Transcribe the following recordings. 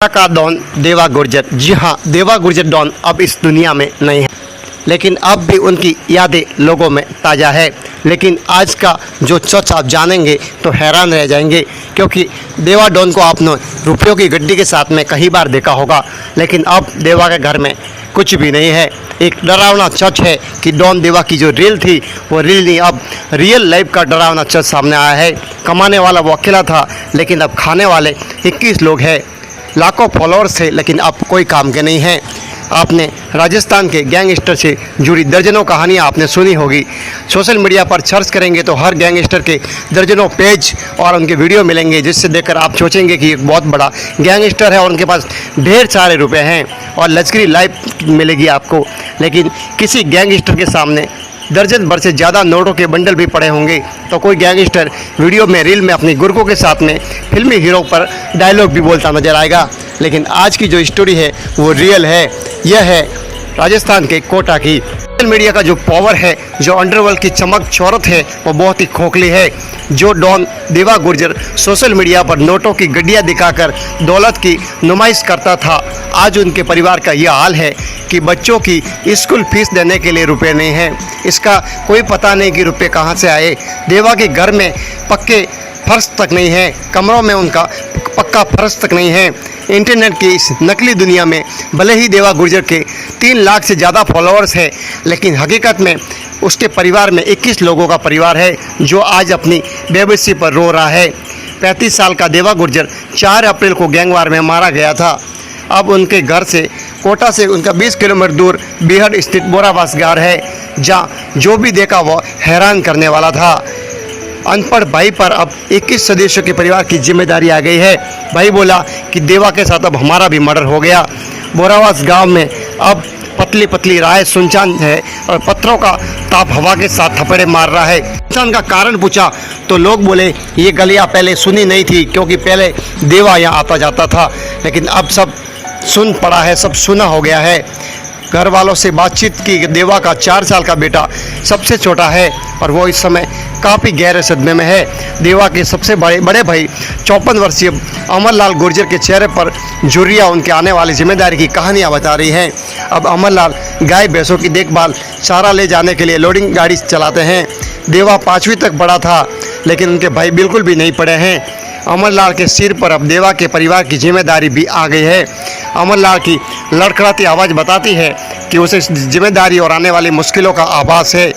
का डॉन देवा गुर्जर। जी हाँ, देवा गुर्जर डॉन अब इस दुनिया में नहीं है, लेकिन अब भी उनकी यादें लोगों में ताज़ा है। लेकिन आज का जो सच आप जानेंगे तो हैरान रह जाएंगे, क्योंकि देवा डॉन को आपने रुपयों की गड्डी के साथ में कई बार देखा होगा, लेकिन अब देवा के घर में कुछ भी नहीं है। एक डरावना सच है कि डॉन देवा की जो रील थी वो रील नहीं, अब रियल लाइफ का डरावना सच सामने आया है। कमाने वाला वो अकेला था, लेकिन अब खाने वाले 21 लोग हैं। लाखों फॉलोअर्स थे, लेकिन अब कोई काम के नहीं हैं। आपने राजस्थान के गैंगस्टर से जुड़ी दर्जनों कहानियां आपने सुनी होगी। सोशल मीडिया पर सर्च करेंगे तो हर गैंगस्टर के दर्जनों पेज और उनके वीडियो मिलेंगे, जिससे देखकर आप सोचेंगे कि एक बहुत बड़ा गैंगस्टर है और उनके पास ढेर सारे रुपए हैं और लश्करी लाइफ मिलेगी आपको। लेकिन किसी गैंगस्टर के सामने दर्जन भर से ज़्यादा नोटों के बंडल भी पड़े होंगे, तो कोई गैंगस्टर वीडियो में रील में अपनी गुर्गों के साथ में फिल्मी हीरो पर डायलॉग भी बोलता नजर आएगा। लेकिन आज की जो स्टोरी है वो रियल है। यह है राजस्थान के कोटा की। सोशल मीडिया का जो पावर है, जो अंडरवर्ल्ड की चमक शोहरत है, वो बहुत ही खोखली है। जो डॉन देवा गुर्जर सोशल मीडिया पर नोटों की गड्डियाँ दिखाकर दौलत की नुमाइश करता था, आज उनके परिवार का यह हाल है कि बच्चों की स्कूल फीस देने के लिए रुपए नहीं हैं। इसका कोई पता नहीं कि रुपए कहाँ से आए। देवा के घर में पक्के फर्श तक नहीं है, कमरों में उनका पक्का फर्श तक नहीं है। इंटरनेट की इस नकली दुनिया में भले ही देवा गुर्जर के 3 लाख से ज़्यादा फॉलोअर्स हैं, लेकिन हकीकत में उसके परिवार में 21 लोगों का परिवार है, जो आज अपनी बेबसी पर रो रहा है। 35 साल का देवा गुर्जर 4 अप्रैल को गैंगवार में मारा गया था। अब उनके घर से कोटा से उनका 20 किलोमीटर दूर बिहड़ स्थित बोरावास गांव है, जहाँ जो भी देखा वो हैरान करने वाला था। अनपढ़ भाई पर अब 21 सदस्यों के परिवार की जिम्मेदारी आ गई है। भाई बोला कि देवा के साथ अब हमारा भी मर्डर हो गया। बोरावास गांव में अब पतली पतली राह सुनसान है और पत्थरों का ताप हवा के साथ थपेड़े मार रहा है। सुनसान का कारण पूछा तो लोग बोले ये गलियां पहले सुनी नहीं थी, क्योंकि पहले देवा यहाँ आता जाता था, लेकिन अब सब सुन पड़ा है, सब सुना हो गया है। घर वालों से बातचीत की। देवा का 4 साल का बेटा सबसे छोटा है और वो इस समय काफ़ी गहरे सदमे में है। देवा के सबसे बड़े भाई 54 वर्षीय अमरलाल गुर्जर के चेहरे पर झुर्रियाँ उनके आने वाली जिम्मेदारी की कहानियाँ बता रही हैं। अब अमरलाल गाय भैंसों की देखभाल, चारा ले जाने के लिए लोडिंग गाड़ी चलाते हैं। देवा 5वीं तक पढ़ा था, लेकिन उनके भाई बिल्कुल भी नहीं पढ़े हैं। अमरलाल के सिर पर अब देवा के परिवार की जिम्मेदारी भी आ गई है। अमरलाल की लड़खड़ाती आवाज़ बताती है कि उसे जिम्मेदारी और आने वाली मुश्किलों का आभास है।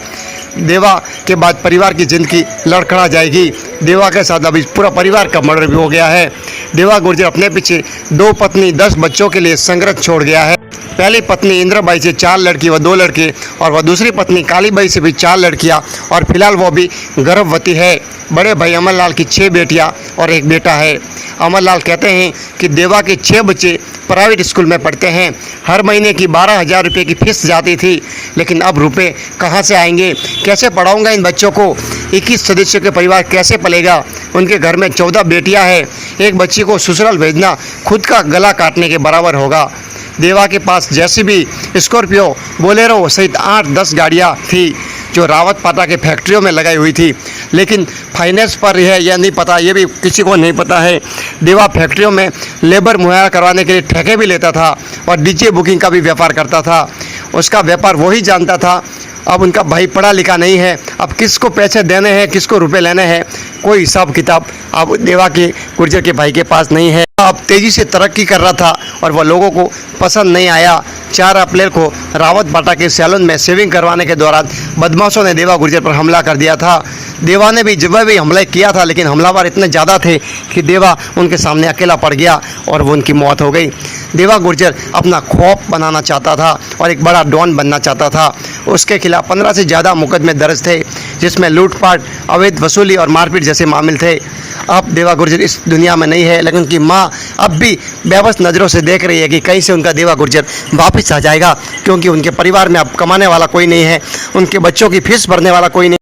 देवा के बाद परिवार की ज़िंदगी लड़खड़ा जाएगी। देवा के साथ अभी पूरा परिवार का मर्डर भी हो गया है। देवा गुर्जर अपने पीछे 2 पत्नी 10 बच्चों के लिए संग्रह छोड़ गया है। पहली पत्नी इंद्रबाई से 4 लड़की व 2 लड़के, और वह दूसरी पत्नी कालीबाई से भी 4 लड़कियां, और फिलहाल वो भी गर्भवती है। बड़े भाई अमरलाल की 6 बेटियां और 1 बेटा है। अमरलाल कहते हैं कि देवा के 6 बच्चे प्राइवेट स्कूल में पढ़ते हैं। हर महीने की 12,000 रुपये की फीस जाती थी, लेकिन अब रुपए कहाँ से आएंगे? कैसे पढ़ाऊंगा इन बच्चों को? 21 सदस्यों के परिवार कैसे पलेगा? उनके घर में 14 बेटियां हैं। एक बच्ची को ससुराल भेजना खुद का गला काटने के बराबर होगा। देवा के पास जेसीबी, स्कॉर्पियो, बोलेरो सहित 8-10 गाड़ियाँ थी, जो रावत पाटा के फैक्ट्रियों में लगाई हुई थी, लेकिन फाइनेंस पर है या नहीं पता, ये भी किसी को नहीं पता है। देवा फैक्ट्रियों में लेबर मुहैया करवाने के लिए ठेके भी लेता था और डीजे बुकिंग का भी व्यापार करता था। उसका व्यापार वही जानता था। अब उनका भाई पढ़ा लिखा नहीं है, अब किसको पैसे देने हैं, किसको रुपए लेने हैं, कोई हिसाब किताब अब देवा के गुर्जर के भाई के पास नहीं है। अब तेज़ी से तरक्की कर रहा था और वह लोगों को पसंद नहीं आया। 4 अप्रैल को रावत बाटा के सैलून में शेविंग करवाने के दौरान बदमाशों ने देवा गुर्जर पर हमला कर दिया था। देवा ने भी जब भी हमला किया था, लेकिन हमलावर इतने ज़्यादा थे कि देवा उनके सामने अकेला पड़ गया और वो उनकी मौत हो गई। देवा गुर्जर अपना खौफ बनाना चाहता था और एक बड़ा डॉन बनना चाहता था। उसके खिलाफ 15 से ज़्यादा मुकदमे दर्ज थे, जिसमें लूटपाट, अवैध वसूली और मारपीट जैसे मामले थे। अब देवा गुर्जर इस दुनिया में नहीं है, लेकिन उनकी माँ अब भी बेबस नज़रों से देख रही है कि कहीं से उनका देवा गुर्जर वापस आ जाएगा, क्योंकि उनके परिवार में अब कमाने वाला कोई नहीं है, उनके बच्चों की फीस भरने वाला कोई नहीं।